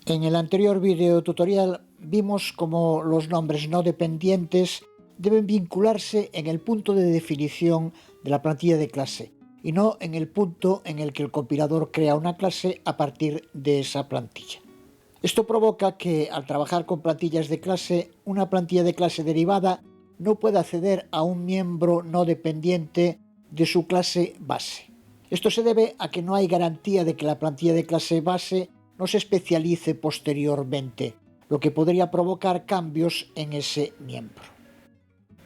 En el anterior video tutorial vimos cómo los nombres no dependientes deben vincularse en el punto de definición de la plantilla de clase y no en el punto en el que el compilador crea una clase a partir de esa plantilla. Esto provoca que al trabajar con plantillas de clase, una plantilla de clase derivada no pueda acceder a un miembro no dependiente de su clase base. Esto se debe a que no hay garantía de que la plantilla de clase base no se especialice posteriormente, lo que podría provocar cambios en ese miembro.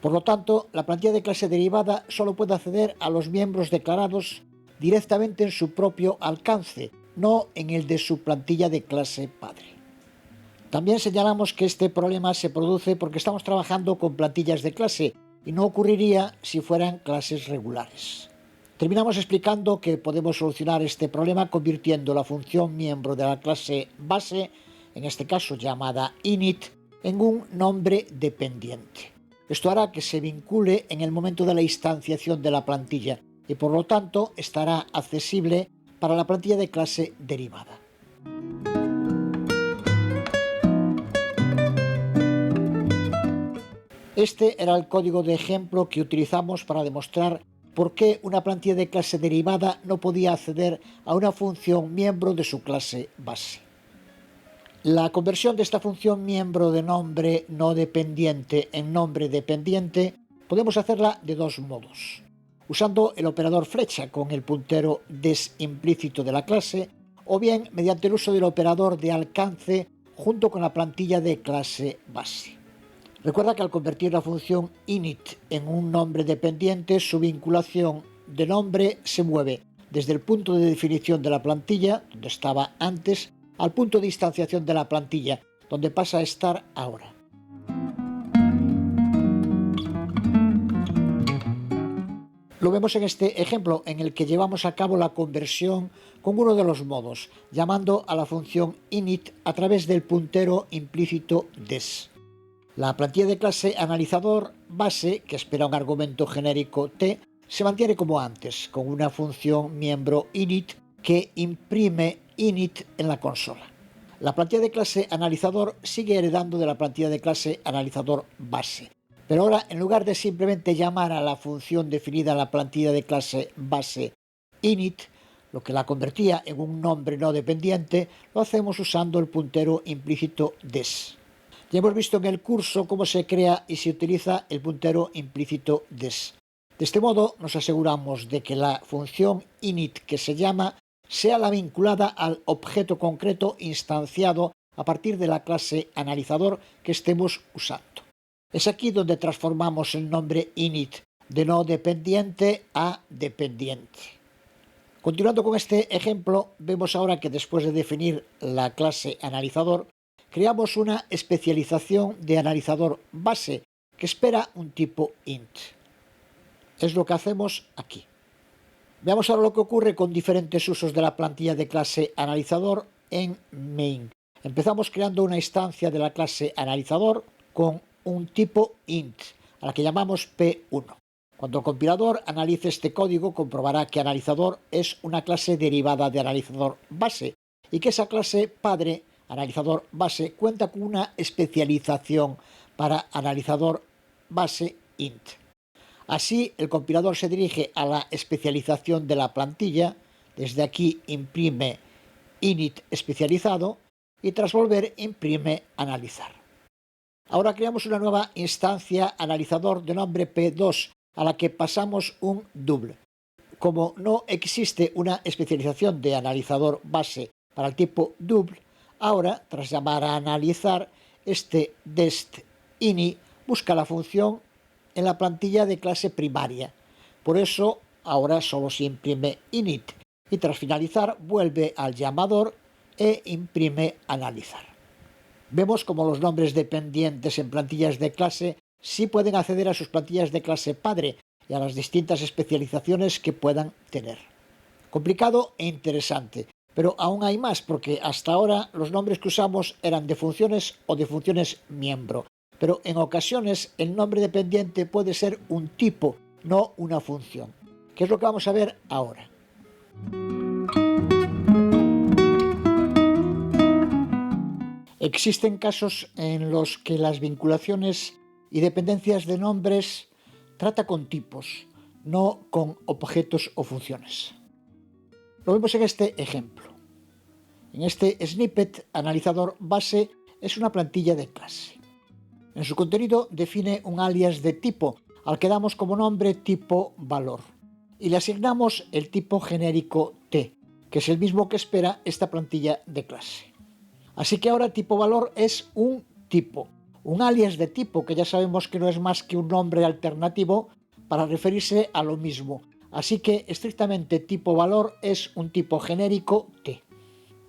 Por lo tanto, la plantilla de clase derivada solo puede acceder a los miembros declarados directamente en su propio alcance, no en el de su plantilla de clase padre. También señalamos que este problema se produce porque estamos trabajando con plantillas de clase y no ocurriría si fueran clases regulares. Terminamos explicando que podemos solucionar este problema convirtiendo la función miembro de la clase base, en este caso llamada init, en un nombre dependiente. Esto hará que se vincule en el momento de la instanciación de la plantilla y por lo tanto estará accesible para la plantilla de clase derivada. Este era el código de ejemplo que utilizamos para demostrar por qué una plantilla de clase derivada no podía acceder a una función miembro de su clase base. La conversión de esta función miembro de nombre no dependiente en nombre dependiente podemos hacerla de dos modos. Usando el operador flecha con el puntero des implícito de la clase o bien mediante el uso del operador de alcance junto con la plantilla de clase base. Recuerda que al convertir la función init en un nombre dependiente, su vinculación de nombre se mueve desde el punto de definición de la plantilla, donde estaba antes, al punto de instanciación de la plantilla, donde pasa a estar ahora. Lo vemos en este ejemplo en el que llevamos a cabo la conversión con uno de los modos, llamando a la función init a través del puntero implícito des. La plantilla de clase analizador base, que espera un argumento genérico t, se mantiene como antes, con una función miembro init que imprime init en la consola. La plantilla de clase analizador sigue heredando de la plantilla de clase analizador base, pero ahora en lugar de simplemente llamar a la función definida en la plantilla de clase base init, lo que la convertía en un nombre no dependiente, lo hacemos usando el puntero implícito des. Ya hemos visto en el curso cómo se crea y se utiliza el puntero implícito des. De este modo nos aseguramos de que la función init que se llama sea la vinculada al objeto concreto instanciado a partir de la clase analizador que estemos usando. Es aquí donde transformamos el nombre init de no dependiente a dependiente. Continuando con este ejemplo, vemos ahora que después de definir la clase analizador, creamos una especialización de analizador base que espera un tipo int. Es lo que hacemos aquí. Veamos ahora lo que ocurre con diferentes usos de la plantilla de clase analizador en main. Empezamos creando una instancia de la clase analizador con un tipo int, a la que llamamos p1. Cuando el compilador analice este código, comprobará que analizador es una clase derivada de analizador base y que esa clase padre analizador base cuenta con una especialización para analizador base int. Así, el compilador se dirige a la especialización de la plantilla, desde aquí imprime init especializado y tras volver imprime analizar. Ahora creamos una nueva instancia analizador de nombre p2 a la que pasamos un double. Como no existe una especialización de analizador base para el tipo double, ahora, tras llamar a analizar, este dest ini busca la función en la plantilla de clase primaria. Por eso, ahora solo se imprime init y tras finalizar vuelve al llamador e imprime analizar. Vemos como los nombres dependientes en plantillas de clase sí pueden acceder a sus plantillas de clase padre y a las distintas especializaciones que puedan tener. Complicado e interesante. Pero aún hay más, porque hasta ahora los nombres que usamos eran de funciones o de funciones miembro. pero en ocasiones el nombre dependiente puede ser un tipo, no una función, que es lo que vamos a ver ahora. Existen casos en los que las vinculaciones y dependencias de nombres trata con tipos, no con objetos o funciones. Lo vemos en este ejemplo. En este snippet, analizador base es una plantilla de clase. En su contenido define un alias de tipo al que damos como nombre tipo valor y le asignamos el tipo genérico T, que es el mismo que espera esta plantilla de clase. Así que ahora tipo valor es un tipo, un alias de tipo que ya sabemos que no es más que un nombre alternativo para referirse a lo mismo. Así que estrictamente tipo valor es un tipo genérico T.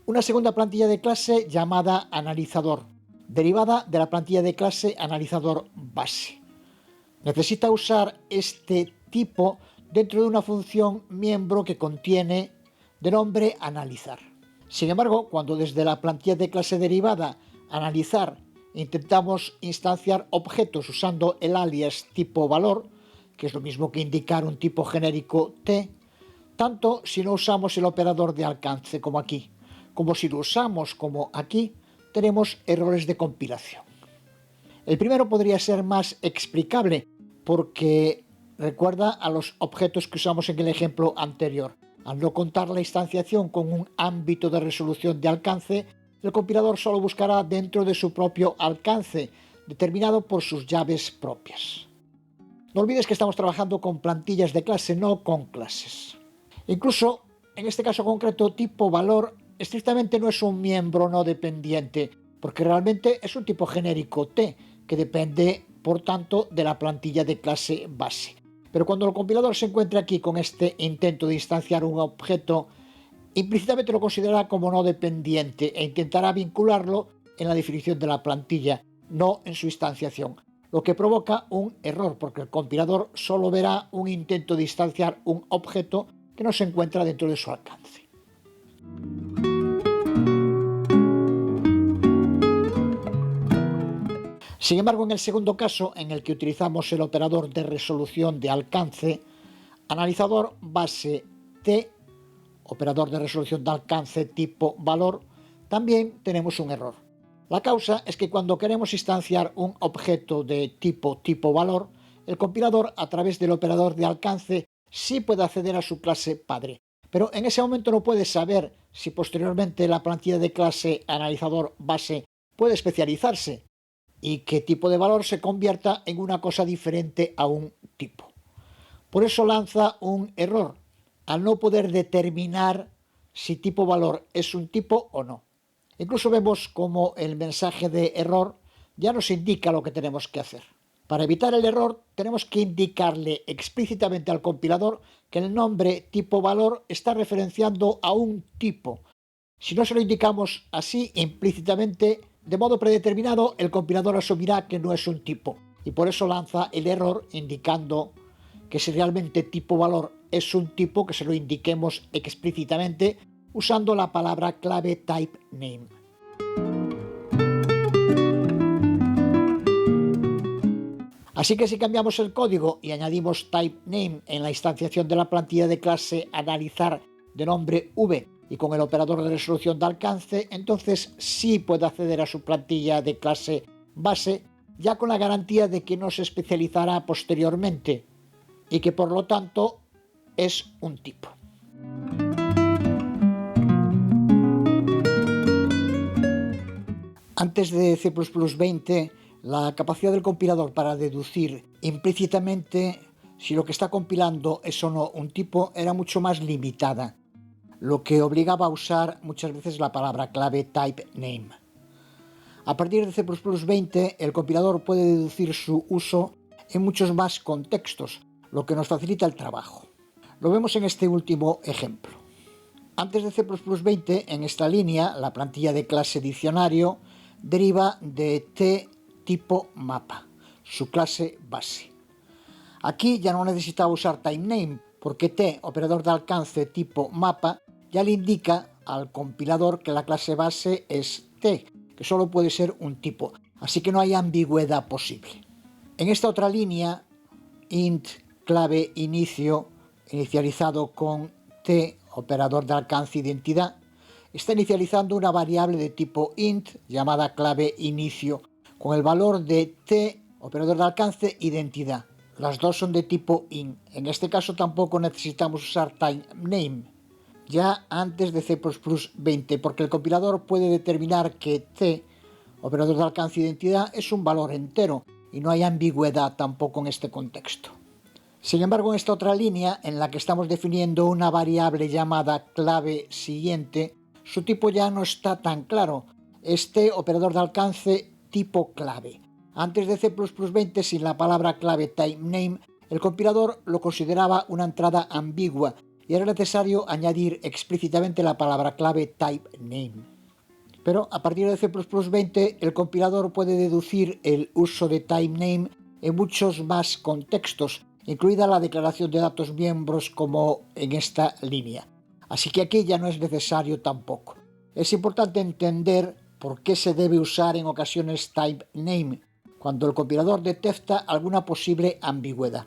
Una segunda plantilla de clase llamada analizador, derivada de la plantilla de clase analizador base. Necesita usar este tipo dentro de una función miembro que contiene de nombre analizar. Sin embargo, cuando desde la plantilla de clase derivada analizar intentamos instanciar objetos usando el alias tipo valor, que es lo mismo que indicar un tipo genérico T, tanto si no usamos el operador de alcance como aquí, como si lo usamos como aquí, tenemos errores de compilación. El primero podría ser más explicable porque recuerda a los objetos que usamos en el ejemplo anterior. Al no contar la instanciación con un ámbito de resolución de alcance, el compilador solo buscará dentro de su propio alcance, determinado por sus llaves propias. No olvides que estamos trabajando con plantillas de clase, no con clases. Incluso, en este caso concreto, tipo valor estrictamente no es un miembro no dependiente, porque realmente es un tipo genérico T, que depende, por tanto, de la plantilla de clase base. Pero cuando el compilador se encuentra aquí con este intento de instanciar un objeto, implícitamente lo considerará como no dependiente e intentará vincularlo en la definición de la plantilla, no en su instanciación, lo que provoca un error, porque el compilador solo verá un intento de instanciar un objeto que no se encuentra dentro de su alcance. Sin embargo, en el segundo caso, en el que utilizamos el operador de resolución de alcance, analizador base T, operador de resolución de alcance tipo valor, también tenemos un error. La causa es que cuando queremos instanciar un objeto de tipo valor, el compilador a través del operador de alcance sí puede acceder a su clase padre, pero en ese momento no puede saber si posteriormente la plantilla de clase analizador base puede especializarse y que tipo de valor se convierta en una cosa diferente a un tipo. Por eso lanza un error, al no poder determinar si tipo valor es un tipo o no. Incluso vemos como el mensaje de error ya nos indica lo que tenemos que hacer. Para evitar el error, tenemos que indicarle explícitamente al compilador que el nombre tipo valor está referenciando a un tipo. Si no se lo indicamos así implícitamente, de modo predeterminado, el compilador asumirá que no es un tipo y por eso lanza el error indicando que si realmente tipo valor es un tipo, que se lo indiquemos explícitamente usando la palabra clave type name. Así que si cambiamos el código y añadimos type name en la instanciación de la plantilla de clase analizar de nombre v y con el operador de resolución de alcance, entonces sí puede acceder a su plantilla de clase base, ya con la garantía de que no se especializará posteriormente y que por lo tanto es un tipo. Antes de C++20, la capacidad del compilador para deducir implícitamente si lo que está compilando es o no un tipo era mucho más limitada, lo que obligaba a usar muchas veces la palabra clave type name. A partir de C++20, el compilador puede deducir su uso en muchos más contextos, lo que nos facilita el trabajo. Lo vemos en este último ejemplo. Antes de C++20, en esta línea, la plantilla de clase diccionario deriva de T tipo mapa, su clase base. Aquí ya no necesitaba usar typename, porque T, operador de alcance tipo mapa, ya le indica al compilador que la clase base es T, que solo puede ser un tipo. así que no hay ambigüedad posible. En esta otra línea, int clave inicio inicializado con t, operador de alcance identidad, está inicializando una variable de tipo int llamada clave inicio con el valor de t, operador de alcance identidad. Las dos son de tipo int. En este caso tampoco necesitamos usar typename, ya antes de C++20, porque el compilador puede determinar que t, operador de alcance identidad, es un valor entero y no hay ambigüedad tampoco en este contexto. Sin embargo, en esta otra línea, en la que estamos definiendo una variable llamada clave siguiente, su tipo ya no está tan claro. Este operador de alcance tipo clave. Antes de C++20, sin la palabra clave typename, el compilador lo consideraba una entrada ambigua y era necesario añadir explícitamente la palabra clave typename. Pero a partir de C++20 el compilador puede deducir el uso de typename en muchos más contextos, incluida la declaración de datos miembros como en esta línea. Así que aquí ya no es necesario tampoco. Es importante entender por qué se debe usar en ocasiones typename, cuando el compilador detecta alguna posible ambigüedad.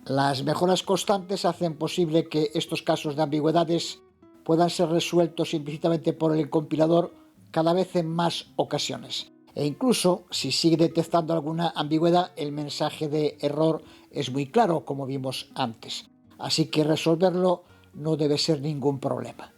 Las mejoras constantes hacen posible que estos casos de ambigüedades puedan ser resueltos implícitamente por el compilador cada vez en más ocasiones. E incluso si sigue detectando alguna ambigüedad, el mensaje de error es muy claro, como vimos antes. Así que resolverlo no debe ser ningún problema.